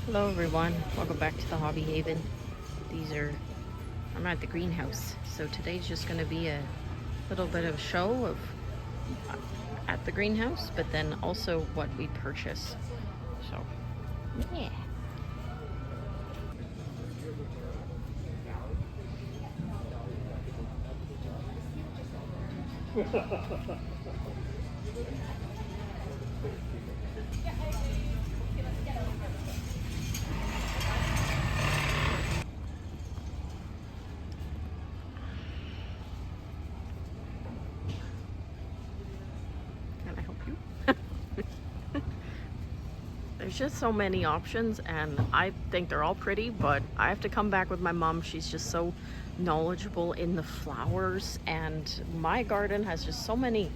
Hello everyone, welcome back to the Hobby Haven. I'm at the greenhouse, so today's just going to be a little bit of show of at the greenhouse, but then also what we purchase. So, yeah. Can I help you? There's just so many options, and I think they're all pretty, but I have to come back with my mom. She's just so knowledgeable in the flowers, and my garden has just so many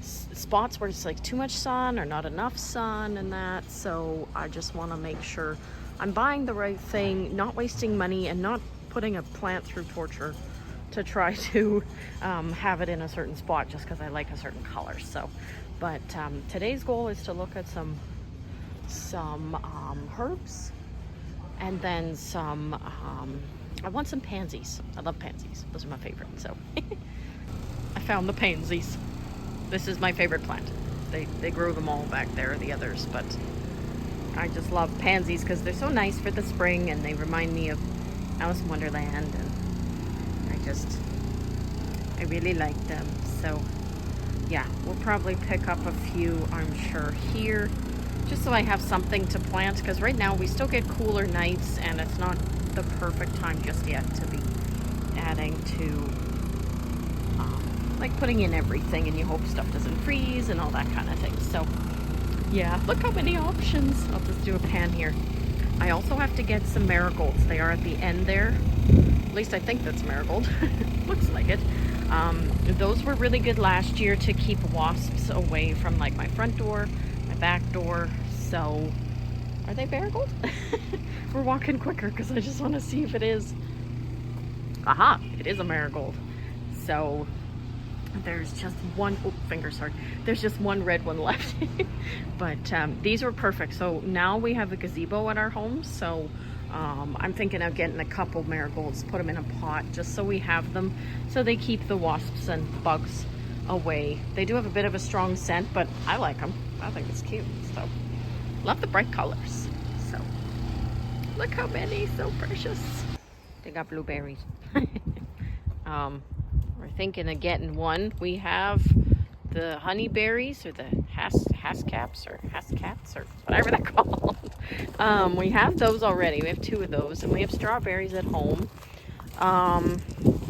spots where it's like too much sun or not enough sun and that. So I just want to make sure I'm buying the right thing, not wasting money, and not putting a plant through torture to try to have it in a certain spot just because I like a certain color. So, but today's goal is to look at some herbs, and then I want some pansies. I love pansies. Those are my favorite. So I found the pansies. This is my favorite plant. They grow them all back there, the others, but I just love pansies because they're so nice for the spring, and they remind me of Alice in Wonderland, and I really like them. So yeah, we'll probably pick up a few, I'm sure, here, just so I have something to plant, because right now we still get cooler nights and it's not the perfect time just yet to be adding to like putting in everything, and you hope stuff doesn't freeze and all that kind of thing. So yeah, look how many options. I'll just do a pan here. I also have to get some marigolds. They are at the end there. At least I think that's marigold. Looks like it. Those were really good last year to keep wasps away from like my front door, my back door. So are they marigold? We're walking quicker because I just want to see if it is. Aha, it is a marigold. So there's just one, oh, fingers hard. There's just one red one left. But these were perfect. So now we have a gazebo at our home. So I'm thinking of getting a couple marigolds, put them in a pot, just so we have them, so they keep the wasps and bugs away. They do have a bit of a strong scent, but I like them. I think it's cute. So love the bright colors. So look how many, so precious. They got blueberries. We're thinking of getting one. We have the honeyberries, or the hascaps or whatever they're called. We have those already. We have two of those, and we have strawberries at home.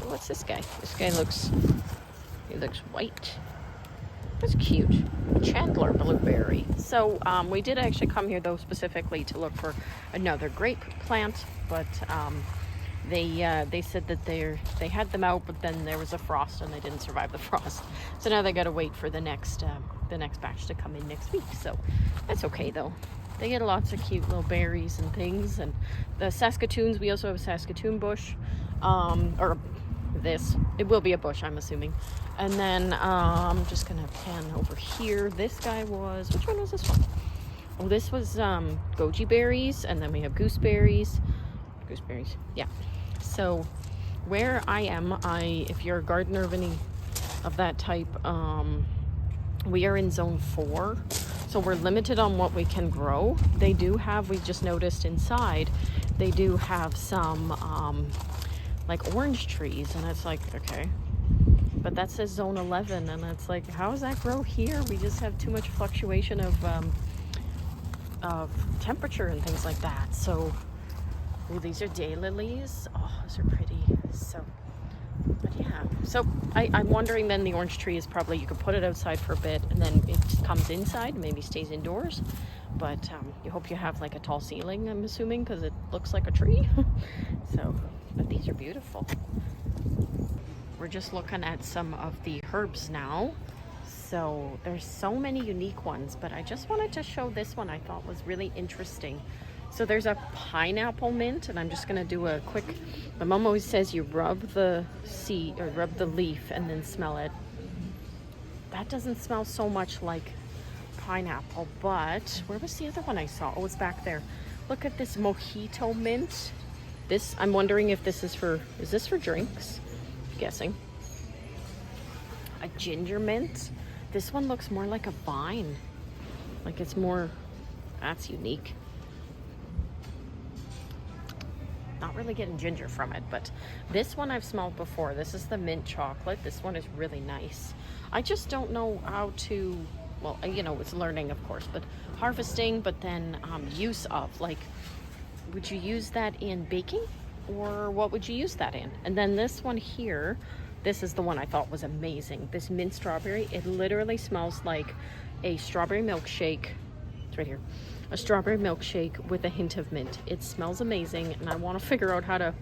What's this guy? This guy looks white. That's cute. Chandler blueberry. So we did actually come here though specifically to look for another grape plant, but they said that they had them out, but then there was a frost and they didn't survive the frost. So now they got to wait for the next batch to come in next week. So that's okay though. They get lots of cute little berries and things. And the Saskatoons, we also have a Saskatoon bush, it will be a bush, I'm assuming. And then I'm just gonna pan over here. This guy was, which one was this one? Oh, this was goji berries, and then we have gooseberries, yeah. So where I am, if you're a gardener of any of that type, we are in zone 4, so we're limited on what we can grow. They do have, we just noticed inside, they do have some like orange trees, and it's like, okay, but that says zone 11, and it's like, how does that grow here? We just have too much fluctuation of temperature and things like that. So oh, these are daylilies. Oh, those are pretty. So, but yeah. So I'm wondering then, the orange tree is probably, you could put it outside for a bit and then it comes inside, maybe stays indoors. But you hope you have like a tall ceiling, I'm assuming, because it looks like a tree. So, but these are beautiful. We're just looking at some of the herbs now. So there's so many unique ones, but I just wanted to show this one I thought was really interesting. So there's a pineapple mint, and I'm just gonna do a quick, my mom always says you rub the seed or rub the leaf and then smell it. That doesn't smell so much like pineapple, but where was the other one I saw? Oh, it's back there. Look at this mojito mint. This, I'm wondering if this is this for drinks? I'm guessing. A ginger mint. This one looks more like a vine. Like it's more, that's unique. Not really getting ginger from it, but this one I've smelled before. This is the mint chocolate. This one is really nice. I just don't know how to, well, you know, it's learning, of course, but harvesting, but then use of, like, would you use that in baking? Or what would you use that in? And then this one here, this is the one I thought was amazing. This mint strawberry, it literally smells like a strawberry milkshake. It's right here. A strawberry milkshake with a hint of mint. It smells amazing, and I want to figure out how to,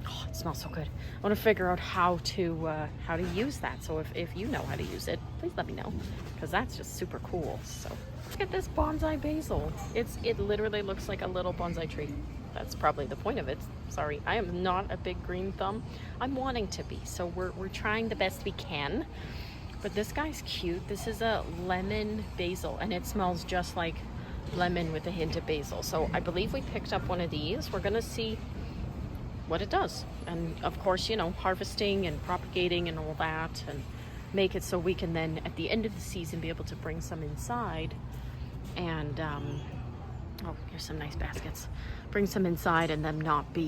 oh, it smells so good. I want to figure out how to use that. So if you know how to use it, please let me know, because that's just super cool. So look at this bonsai basil. It literally looks like a little bonsai tree. That's probably the point of it. Sorry, I am not a big green thumb. I'm wanting to be, so we're trying the best we can. But this guy's cute. This is a lemon basil, and it smells just like lemon with a hint of basil. So I believe we picked up one of these. We're gonna see what it does, and of course, you know, harvesting and propagating and all that, and make it so we can then at the end of the season be able to bring some inside and oh, here's some nice baskets. Bring some inside and them not be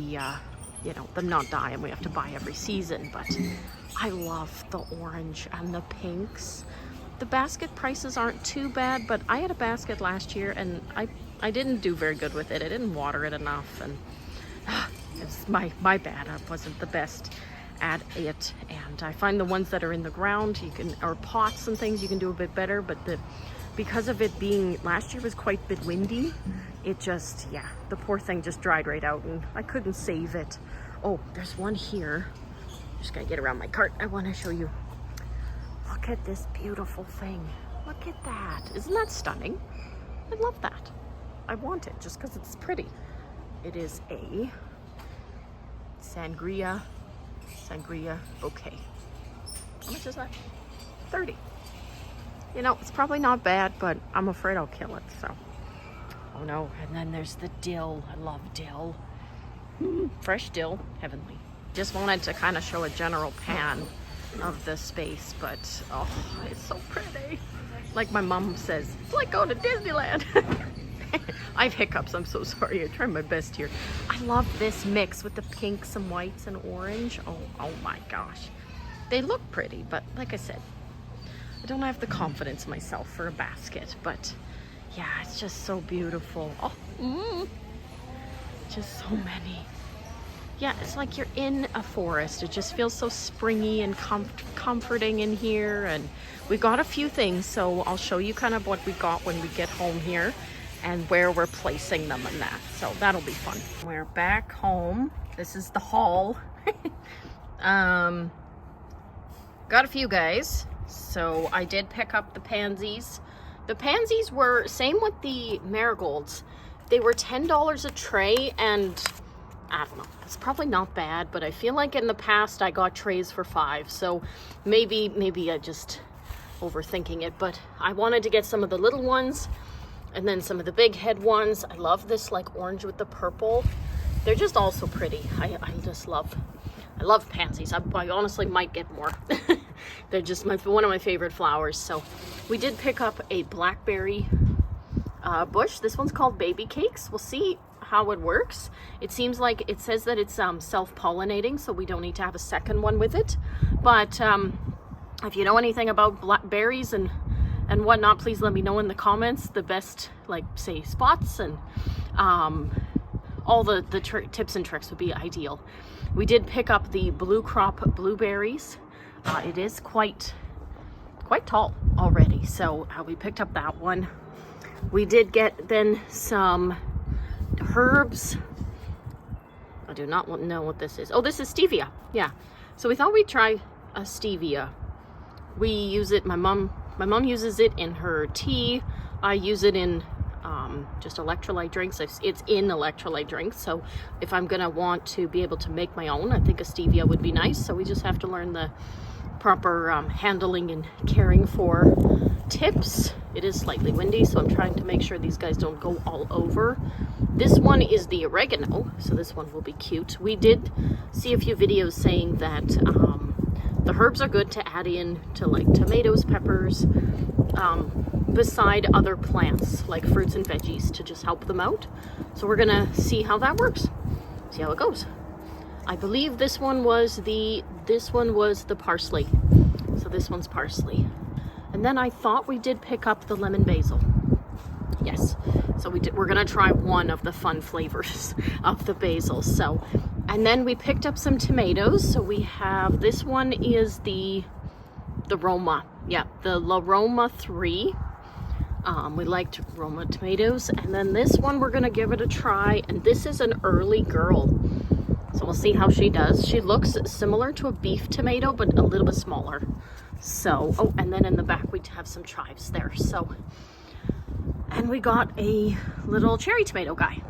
you know, them not die, and we have to buy every season. But I love the orange and the pinks. The basket prices aren't too bad, but I had a basket last year and I didn't do very good with it. I didn't water it enough, and it's my bad. I wasn't the best at it. And I find the ones that are in the ground, you can, or pots and things, you can do a bit better. But because of it being, last year was quite a bit windy, it just, yeah, the poor thing just dried right out, and I couldn't save it. Oh, there's one here. Just gotta get around my cart. I want to show you. Look at this beautiful thing. Look at that. Isn't that stunning? I love that. I want it just because it's pretty. It is a sangria bouquet. How much is that? 30. You know, it's probably not bad, but I'm afraid I'll kill it, so. Oh no, and then there's the dill. I love dill. Fresh dill, heavenly. Just wanted to kind of show a general pan of the space, but oh, it's so pretty. Like my mom says, it's like going to Disneyland. I have hiccups, I'm so sorry. I try my best here. I love this mix with the pinks and whites and orange. Oh my gosh. They look pretty, but like I said, I don't have the confidence myself for a basket, but yeah, it's just so beautiful. Oh, just so many. Yeah, it's like you're in a forest. It just feels so springy and comforting in here. And we got a few things, so I'll show you kind of what we got when we get home here and where we're placing them and that. So that'll be fun. We're back home. This is the haul. Got a few guys. So I did pick up the pansies. The pansies were, same with the marigolds. They were $10 a tray, and I don't know, it's probably not bad, but I feel like in the past I got trays for $5, so maybe I just overthinking it. But I wanted to get some of the little ones and then some of the big head ones. I love this like orange with the purple. They're just all so pretty. I love pansies. I honestly might get more. They're just one of my favorite flowers. So we did pick up a blackberry bush. This one's called Baby Cakes. We'll see how it works. It seems like it says that it's self-pollinating, so we don't need to have a second one with it. But if you know anything about blackberries and whatnot, please let me know in the comments. The best, like, say, spots and all the tips and tricks would be ideal. We did pick up the Blue Crop blueberries. It is quite tall already, so we picked up that one. We did get then some herbs. I do not know what this is. Oh, this is stevia. Yeah. So we thought we'd try a stevia. We use it, my mom uses it in her tea. I use it in just electrolyte drinks. It's in electrolyte drinks. So if I'm gonna want to be able to make my own, I think a stevia would be nice. So we just have to learn the proper handling and caring for tips. It is slightly windy, so I'm trying to make sure these guys don't go all over. This one is the oregano, so this one will be cute. We did see a few videos saying that the herbs are good to add in to like tomatoes, peppers, beside other plants like fruits and veggies to just help them out. So we're gonna see how that works, see how it goes. I believe this one was the parsley. So this one's parsley. And then I thought we did pick up the lemon basil. Yes. So we're gonna try one of the fun flavors of the basil. So, and then we picked up some tomatoes. So we have, this one is the Roma. Yeah, the La Roma 3. We liked Roma tomatoes. And then this one, we're gonna give it a try. And this is an early girl. So we'll see how she does. She looks similar to a beef tomato, but a little bit smaller. So, oh, and then in the back we have some chives there. So, and we got a little cherry tomato guy.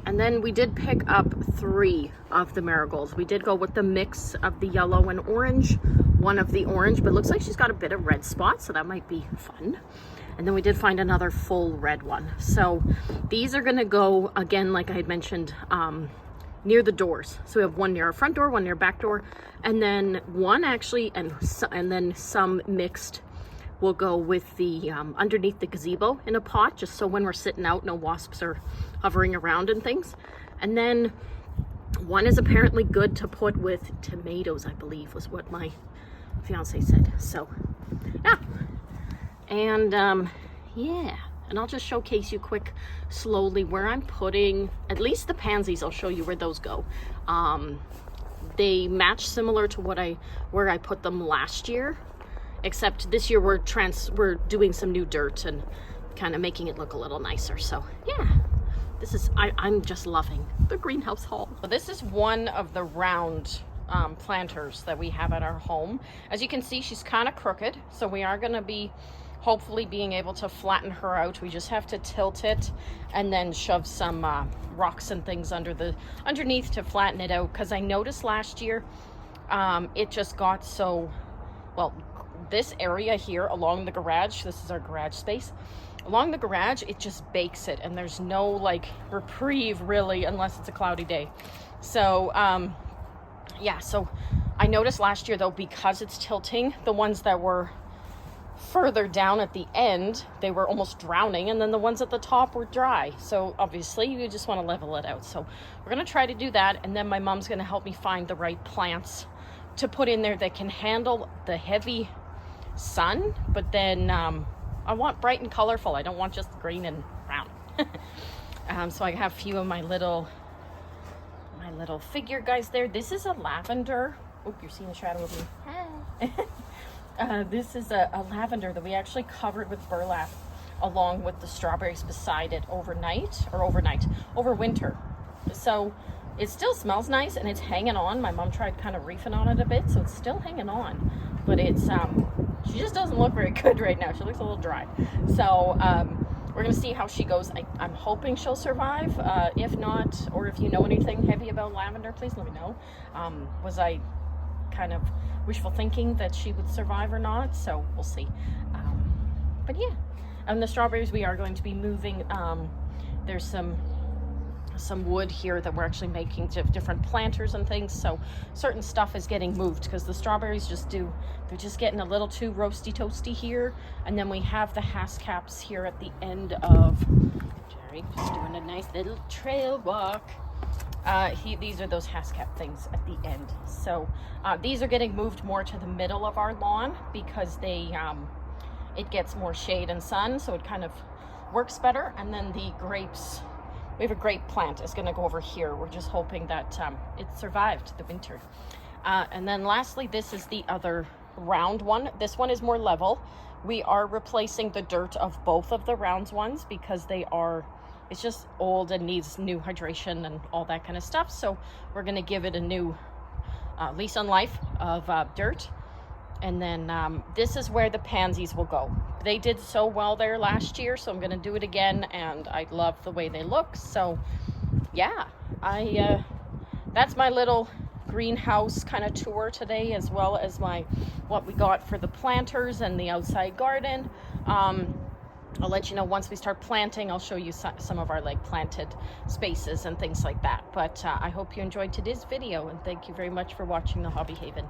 And then we did pick up 3 of the marigolds. We did go with the mix of the yellow and orange, one of the orange, but it looks like she's got a bit of red spots, so that might be fun. And then we did find another full red one. So these are gonna go, again, like I had mentioned, near the doors. So we have one near our front door, one near back door, and then one actually, and then some mixed will go with the underneath the gazebo in a pot, just so when we're sitting out, no wasps are hovering around and things. And then one is apparently good to put with tomatoes, I believe was what my fiance said. So yeah, and yeah. And I'll just showcase you quick, slowly, where I'm putting, at least the pansies, I'll show you where those go. They match similar to where I put them last year, except this year we're doing some new dirt and kind of making it look a little nicer. So yeah, this is, I'm just loving the greenhouse haul. So this is one of the round planters that we have at our home. As you can see, she's kind of crooked, so we are going to be hopefully being able to flatten her out. We just have to tilt it and then shove some rocks and things underneath to flatten it out, because I noticed last year it just got so, well, this area here along the garage, this is our garage space, along the garage, it just bakes it, and there's no like reprieve really unless it's a cloudy day. So yeah, so I noticed last year though, because it's tilting, the ones that were further down at the end, they were almost drowning, and then the ones at the top were dry. So obviously you just want to level it out. So we're going to try to do that, and then my mom's going to help me find the right plants to put in there that can handle the heavy sun, but then I want bright and colorful. I don't want just green and brown. So I have a few of my little figure guys there. This is a lavender. Oh, you're seeing the shadow of me. Hi. This is a lavender that we actually covered with burlap along with the strawberries beside it over winter. So it still smells nice and it's hanging on. My mom tried kind of reefing on it a bit, so it's still hanging on, but it's she just doesn't look very good right now. She looks a little dry. So we're gonna see how she goes. I'm hoping she'll survive. If not, or if you know anything heavy about lavender, please let me know. Was I kind of wishful thinking that she would survive or not? So we'll see. But yeah, and the strawberries we are going to be moving. There's some wood here that we're actually making different planters and things, so certain stuff is getting moved because the strawberries they're just getting a little too roasty toasty here. And then we have the hascaps here at the end of Jerry just doing a nice little trail walk. These are those hascap things at the end. So these are getting moved more to the middle of our lawn because it gets more shade and sun, so it kind of works better. And then the grapes, we have a grape plant, is going to go over here. We're just hoping that it survived the winter. And then lastly, this is the other round one. This one is more level. We are replacing the dirt of both of the round ones because it's just old and needs new hydration and all that kind of stuff. So we're going to give it a new lease on life of dirt. And then this is where the pansies will go. They did so well there last year, so I'm going to do it again, and I love the way they look. So yeah, that's my little greenhouse kind of tour today, as well as what we got for the planters and the outside garden. I'll let you know once we start planting. I'll show you some of our like planted spaces and things like that. But I hope you enjoyed today's video, and thank you very much for watching the Hobby Haven.